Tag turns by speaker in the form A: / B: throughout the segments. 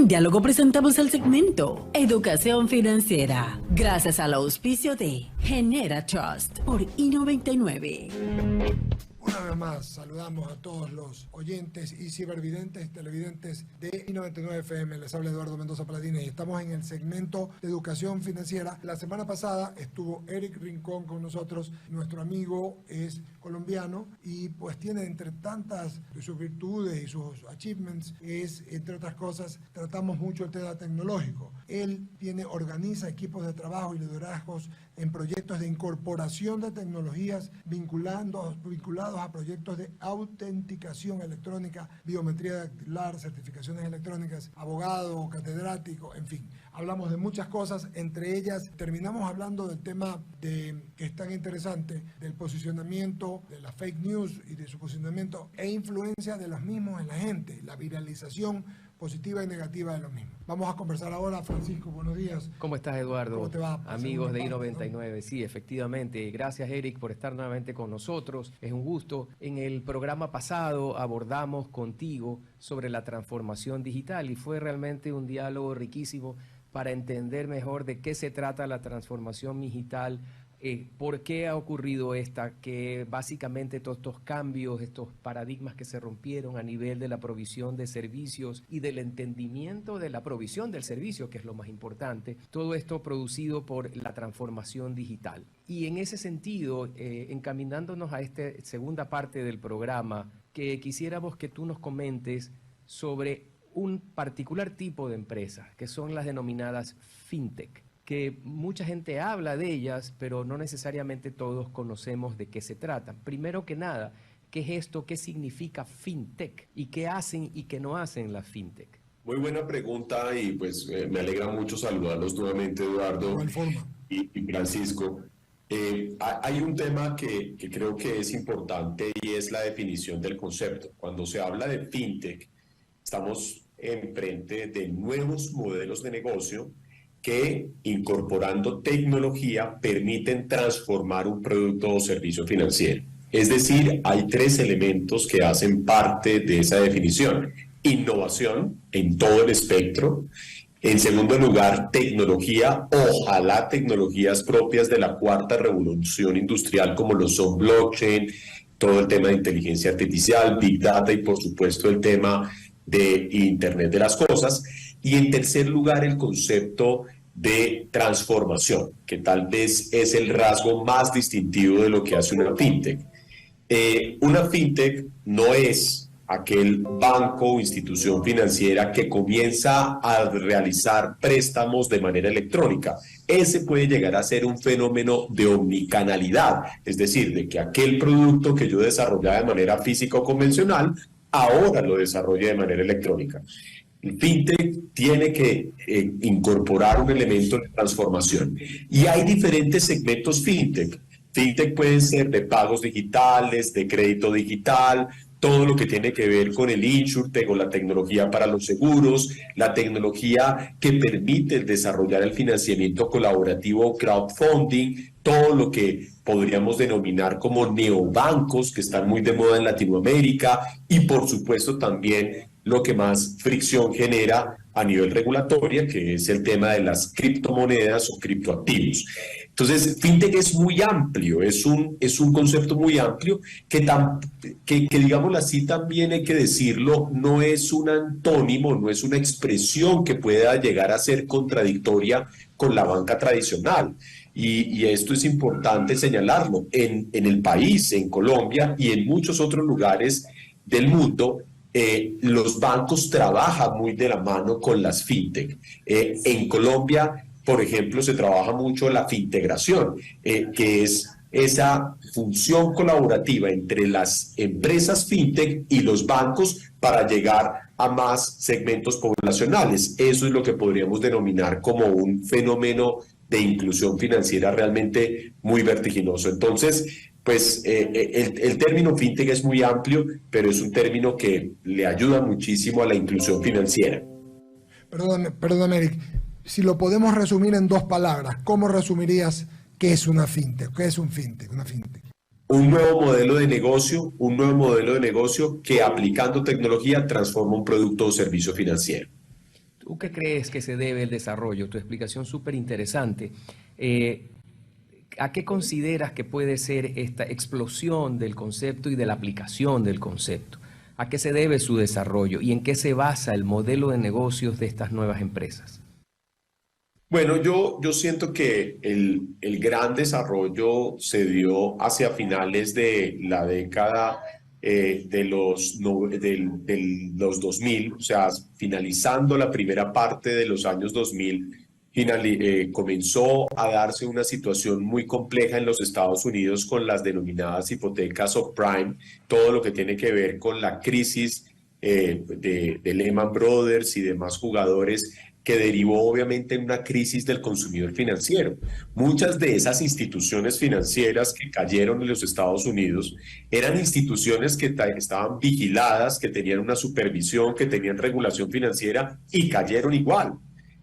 A: En Diálogo presentamos el segmento Educación Financiera, gracias al auspicio de Genera Trust por I99.
B: Una vez más, saludamos a todos los oyentes y cibervidentes, televidentes de I99 FM. Les habla Eduardo Mendoza Paladines y estamos en el segmento de educación financiera. La semana pasada estuvo Eric Rincón con nosotros. Nuestro amigo es colombiano y pues tiene entre tantas de sus virtudes y sus achievements, es entre otras cosas, tratamos mucho el tema tecnológico. Él organiza equipos de trabajo y liderazgos en proyectos de incorporación de tecnologías vinculados a proyectos de autenticación electrónica, biometría dactilar, certificaciones electrónicas, abogado, catedrático, en fin. Hablamos de muchas cosas, entre ellas terminamos hablando del tema que es tan interesante, del posicionamiento de las fake news y de su posicionamiento e influencia de los mismos en la gente, la viralización positiva y negativa de los mismos. Vamos a conversar ahora. Francisco, buenos días.
C: ¿Cómo estás, Eduardo?
B: ¿Cómo te va?
C: Amigos de I99, ¿no? Sí, efectivamente. Gracias, Eric, por estar nuevamente con nosotros. Es un gusto. En el programa pasado abordamos contigo sobre la transformación digital y fue realmente un diálogo riquísimo para entender mejor de qué se trata la transformación digital. ¿Por qué ha ocurrido que básicamente todos estos cambios, estos paradigmas que se rompieron a nivel de la provisión de servicios y del entendimiento de la provisión del servicio, que es lo más importante, todo esto producido por la transformación digital? Y en ese sentido, encaminándonos a esta segunda parte del programa, que quisiéramos que tú nos comentes sobre un particular tipo de empresas, que son las denominadas fintech, que mucha gente habla de ellas, pero no necesariamente todos conocemos de qué se trata. Primero que nada, ¿qué es esto? ¿Qué significa fintech? ¿Y qué hacen y qué no hacen las fintech?
D: Muy buena pregunta y pues me alegra mucho saludarlos nuevamente, Eduardo y Francisco. Hay un tema que creo que es importante y es la definición del concepto. Cuando se habla de fintech, estamos enfrente de nuevos modelos de negocio que, incorporando tecnología, permiten transformar un producto o servicio financiero. Es decir, hay tres elementos que hacen parte de esa definición. Innovación en todo el espectro. En segundo lugar, tecnología, ojalá tecnologías propias de la cuarta revolución industrial, como lo son blockchain, todo el tema de inteligencia artificial, big data y, por supuesto, el tema de Internet de las cosas. Y en tercer lugar, el concepto de transformación, que tal vez es el rasgo más distintivo de lo que hace una fintech. Una fintech no es aquel banco o institución financiera que comienza a realizar préstamos de manera electrónica. Ese puede llegar a ser un fenómeno de omnicanalidad, es decir, de que aquel producto que yo desarrollaba de manera física o convencional, ahora lo desarrolla de manera electrónica. El fintech tiene que incorporar un elemento de transformación. Y hay diferentes segmentos fintech. Fintech pueden ser de pagos digitales, de crédito digital, todo lo que tiene que ver con el insurtech o la tecnología para los seguros, la tecnología que permite el desarrollar el financiamiento colaborativo o crowdfunding, todo lo que podríamos denominar como neobancos, que están muy de moda en Latinoamérica, y por supuesto también lo que más fricción genera a nivel regulatorio, que es el tema de las criptomonedas o criptoactivos. Entonces, fintech es muy amplio, es un concepto muy amplio que digámoslo así, también hay que decirlo, no es un antónimo, no es una expresión que pueda llegar a ser contradictoria con la banca tradicional. Y esto es importante señalarlo. En el país, en Colombia y en muchos otros lugares del mundo, los bancos trabajan muy de la mano con las fintech. En Colombia, por ejemplo, se trabaja mucho la fintegración, que es esa función colaborativa entre las empresas fintech y los bancos para llegar a más segmentos poblacionales. Eso es lo que podríamos denominar como un fenómeno de inclusión financiera realmente muy vertiginoso. Entonces, pues el término fintech es muy amplio, pero es un término que le ayuda muchísimo a la inclusión financiera.
B: Perdóname, Eric. Si lo podemos resumir en dos palabras, ¿cómo resumirías qué es una fintech? ¿Qué es un fintech? Una fintech.
D: Un nuevo modelo de negocio que aplicando tecnología transforma un producto o servicio financiero.
C: ¿Tú qué crees que se debe el desarrollo? Tu explicación súper interesante. ¿A qué consideras que puede ser esta explosión del concepto y de la aplicación del concepto? ¿A qué se debe su desarrollo y en qué se basa el modelo de negocios de estas nuevas empresas?
D: Bueno, yo siento que el gran desarrollo se dio hacia finales de la década de los 2000, o sea, finalizando la primera parte de los años 2000, comenzó a darse una situación muy compleja en los Estados Unidos con las denominadas hipotecas subprime, todo lo que tiene que ver con la crisis de Lehman Brothers y demás jugadores, que derivó obviamente en una crisis del consumidor financiero. Muchas de esas instituciones financieras que cayeron en los Estados Unidos eran instituciones que estaban vigiladas, que tenían una supervisión, que tenían regulación financiera y cayeron igual.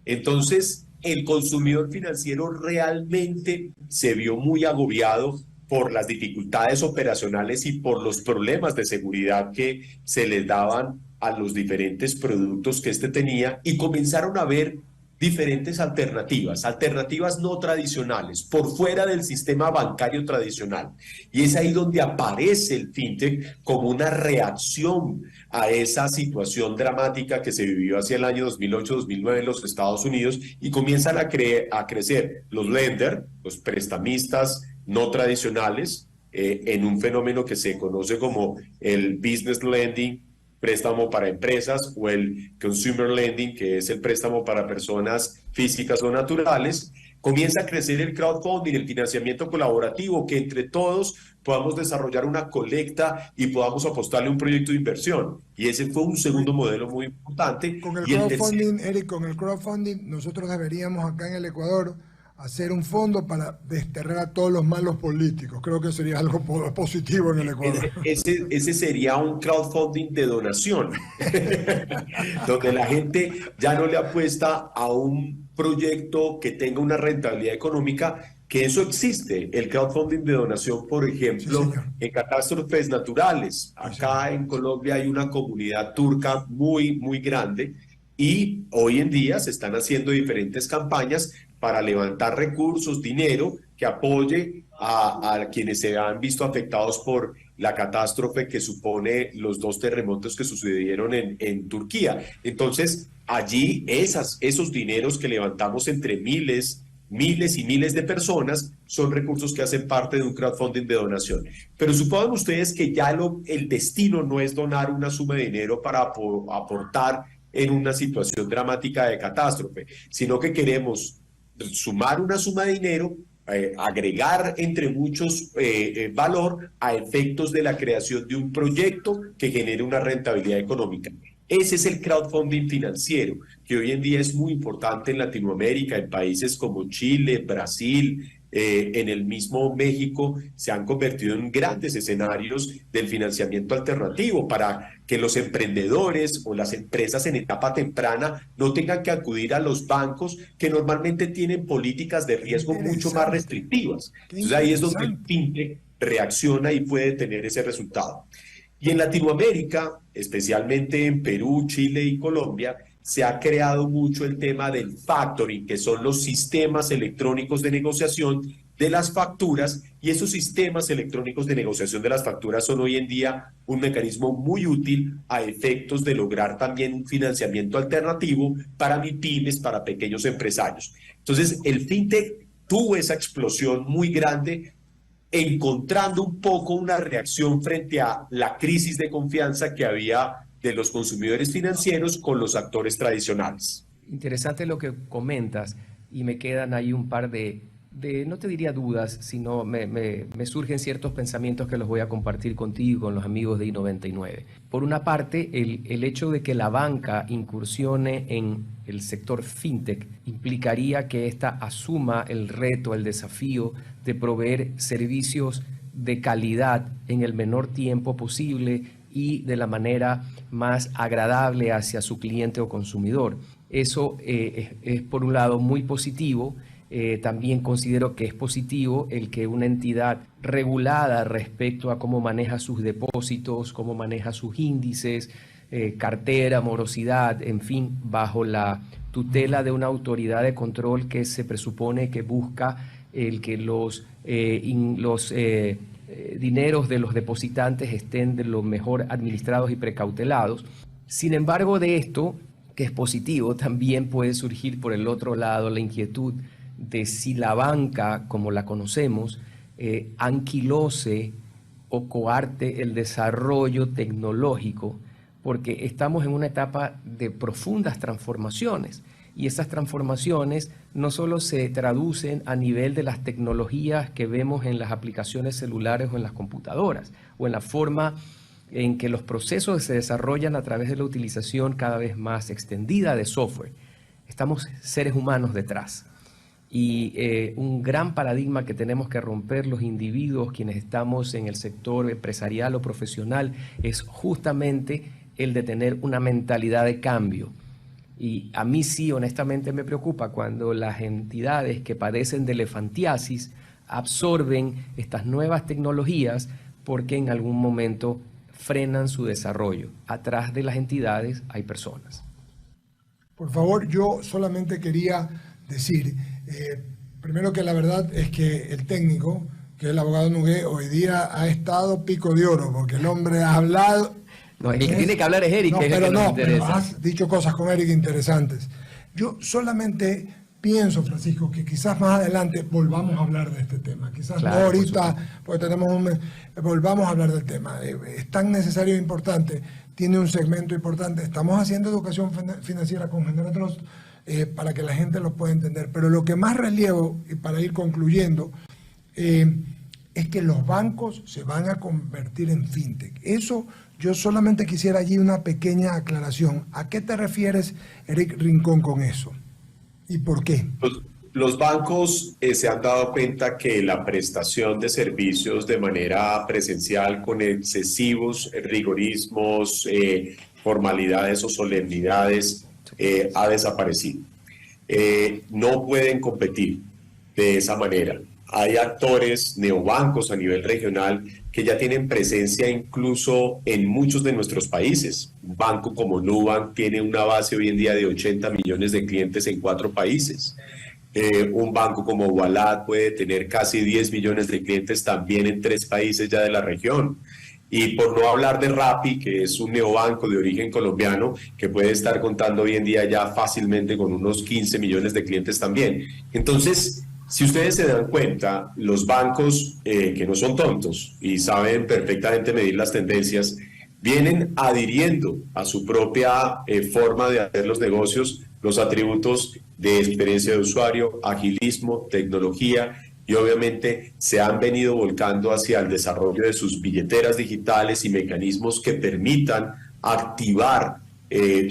D: Entonces, el consumidor financiero realmente se vio muy agobiado por las dificultades operacionales y por los problemas de seguridad que se les daban a los diferentes productos que tenía, y comenzaron a ver diferentes alternativas no tradicionales, por fuera del sistema bancario tradicional. Y es ahí donde aparece el fintech como una reacción a esa situación dramática que se vivió hacia el año 2008-2009 en los Estados Unidos, y comienzan a crecer los lenders, los prestamistas no tradicionales, en un fenómeno que se conoce como el business lending, préstamo para empresas, o el consumer lending, que es el préstamo para personas físicas o naturales. Comienza a crecer el crowdfunding, el financiamiento colaborativo, que entre todos podamos desarrollar una colecta y podamos apostarle un proyecto de inversión. Y ese fue un segundo modelo muy importante.
B: Con el crowdfunding, Eric, con el crowdfunding, nosotros deberíamos acá en el Ecuador hacer un fondo para desterrar a todos los malos políticos. Creo que sería algo positivo en el Ecuador.
D: Ese sería un crowdfunding de donación, donde la gente ya no le apuesta a un proyecto que tenga una rentabilidad económica, que eso existe, el crowdfunding de donación, por ejemplo, sí, en catástrofes naturales. Acá en Colombia hay una comunidad turca muy, muy grande, y hoy en día se están haciendo diferentes campañas para levantar recursos, dinero, que apoye a quienes se han visto afectados por la catástrofe que supone los 2 terremotos que sucedieron en Turquía. Entonces, allí esos dineros que levantamos entre miles y miles de personas son recursos que hacen parte de un crowdfunding de donación. Pero supongan ustedes que ya el destino no es donar una suma de dinero para aportar en una situación dramática de catástrofe, sino que queremos sumar una suma de dinero, agregar entre muchos valor a efectos de la creación de un proyecto que genere una rentabilidad económica. Ese es el crowdfunding financiero, que hoy en día es muy importante en Latinoamérica, en países como Chile, Brasil, en el mismo México. Se han convertido en grandes escenarios del financiamiento alternativo para que los emprendedores o las empresas en etapa temprana no tengan que acudir a los bancos, que normalmente tienen políticas de riesgo mucho más restrictivas. Entonces ahí es donde el fintech reacciona y puede tener ese resultado. Y en Latinoamérica, especialmente en Perú, Chile y Colombia, se ha creado mucho el tema del factoring, que son los sistemas electrónicos de negociación de las facturas, y esos sistemas electrónicos de negociación de las facturas son hoy en día un mecanismo muy útil a efectos de lograr también un financiamiento alternativo para MIPYMES, para pequeños empresarios. Entonces, el fintech tuvo esa explosión muy grande, encontrando un poco una reacción frente a la crisis de confianza que había de los consumidores financieros con los actores tradicionales.
C: Interesante lo que comentas, y me quedan ahí un par de no te diría dudas, sino me surgen ciertos pensamientos que los voy a compartir contigo, con los amigos de I99. Por una parte, el hecho de que la banca incursione en el sector fintech implicaría que ésta asuma el reto, el desafío de proveer servicios de calidad en el menor tiempo posible y de la manera más agradable hacia su cliente o consumidor. Eso es por un lado muy positivo. También considero que es positivo el que una entidad regulada respecto a cómo maneja sus depósitos, cómo maneja sus índices, cartera, morosidad, en fin, bajo la tutela de una autoridad de control que se presupone que busca el que los dineros de los depositantes estén de lo mejor administrados y precautelados. Sin embargo, de esto, que es positivo, también puede surgir por el otro lado la inquietud de si la banca, como la conocemos, anquilose o coarte el desarrollo tecnológico, porque estamos en una etapa de profundas transformaciones y esas transformaciones no solo se traducen a nivel de las tecnologías que vemos en las aplicaciones celulares o en las computadoras o en la forma en que los procesos se desarrollan a través de la utilización cada vez más extendida de software. Estamos seres humanos detrás. Y un gran paradigma que tenemos que romper los individuos, quienes estamos en el sector empresarial o profesional, es justamente el de tener una mentalidad de cambio. Y a mí sí, honestamente, me preocupa cuando las entidades que padecen de elefantiasis absorben estas nuevas tecnologías porque en algún momento frenan su desarrollo. Atrás de las entidades hay personas.
B: Por favor, yo solamente quería decir, primero que la verdad es que el técnico, que es el abogado Nogué, hoy día ha estado pico de oro, porque el hombre ha hablado...
C: No, el que tiene que hablar es Eric, que es el que nos interesa.
B: Pero has dicho cosas con Eric interesantes. Yo solamente pienso, Francisco, que quizás más adelante volvamos a hablar de este tema. Quizás claro, no ahorita, porque volvamos a hablar del tema. Es tan necesario e importante, tiene un segmento importante. Estamos haciendo educación financiera con Genera Trust para que la gente lo pueda entender. Pero lo que más relevo, y para ir concluyendo, es que los bancos se van a convertir en fintech. Eso, yo solamente quisiera allí una pequeña aclaración. ¿A qué te refieres, Eric Rincón, con eso? ¿Y por qué?
D: Los bancos se han dado cuenta que la prestación de servicios de manera presencial con excesivos rigorismos, formalidades o solemnidades ha desaparecido. No pueden competir de esa manera. Hay actores neobancos a nivel regional que ya tienen presencia incluso en muchos de nuestros países. Un banco como Nubank tiene una base hoy en día de 80 millones de clientes en 4 países. Un banco como Ualad puede tener casi 10 millones de clientes también en 3 países ya de la región. Y por no hablar de Rappi, que es un neobanco de origen colombiano, que puede estar contando hoy en día ya fácilmente con unos 15 millones de clientes también. Entonces, si ustedes se dan cuenta, los bancos, que no son tontos y saben perfectamente medir las tendencias, vienen adhiriendo a su propia forma de hacer los negocios los atributos de experiencia de usuario, agilismo, tecnología, y obviamente se han venido volcando hacia el desarrollo de sus billeteras digitales y mecanismos que permitan activar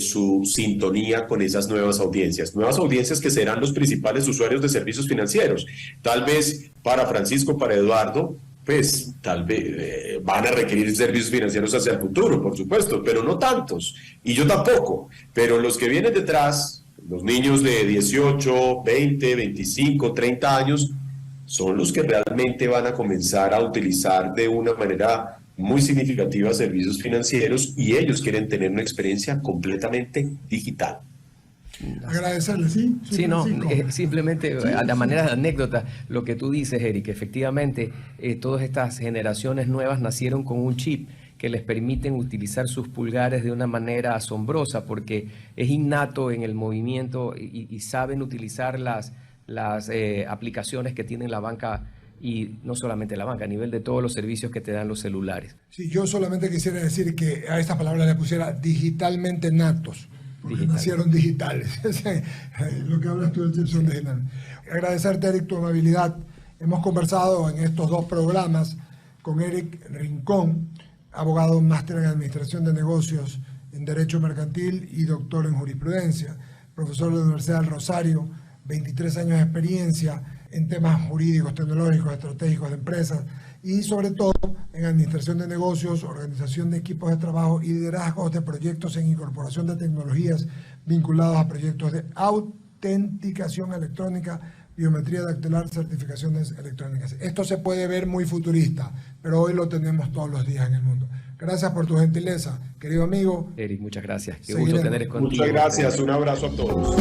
D: su sintonía con esas nuevas audiencias que serán los principales usuarios de servicios financieros. Tal vez para Francisco, para Eduardo, pues tal vez van a requerir servicios financieros hacia el futuro, por supuesto, pero no tantos, y yo tampoco, pero los que vienen detrás, los niños de 18, 20, 25, 30 años, son los que realmente van a comenzar a utilizar de una manera muy significativa servicios financieros, y ellos quieren tener una experiencia completamente digital.
B: Agradecerle, ¿sí?
C: Sí, no, simplemente a la manera de anécdota, lo que tú dices, Eric, efectivamente, todas estas generaciones nuevas nacieron con un chip que les permiten utilizar sus pulgares de una manera asombrosa, porque es innato en el movimiento y saben utilizar las aplicaciones que tiene la banca, y no solamente la banca, a nivel de todos los servicios que te dan los celulares.
B: Sí, yo solamente quisiera decir que a estas palabras le pusiera digitalmente natos, porque nacieron digitales. Lo que hablas tú del son digitales. Agradecerte, Eric, tu amabilidad. Hemos conversado en estos 2 programas con Eric Rincón, abogado máster en Administración de Negocios en Derecho Mercantil y doctor en Jurisprudencia, profesor de la Universidad del Rosario, 23 años de experiencia en temas jurídicos, tecnológicos, estratégicos de empresas y sobre todo en administración de negocios, organización de equipos de trabajo y liderazgos de proyectos en incorporación de tecnologías vinculados a proyectos de autenticación electrónica, biometría dactilar, certificaciones electrónicas. Esto se puede ver muy futurista, pero hoy lo tenemos todos los días en el mundo. Gracias por tu gentileza, querido amigo.
C: Eric, muchas gracias. Qué
B: Seguiremos.
C: gusto tener contigo.
D: Muchas gracias, un abrazo a todos.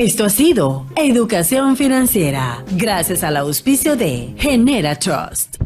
A: Esto ha sido Educación Financiera, gracias al auspicio de Genera Trust.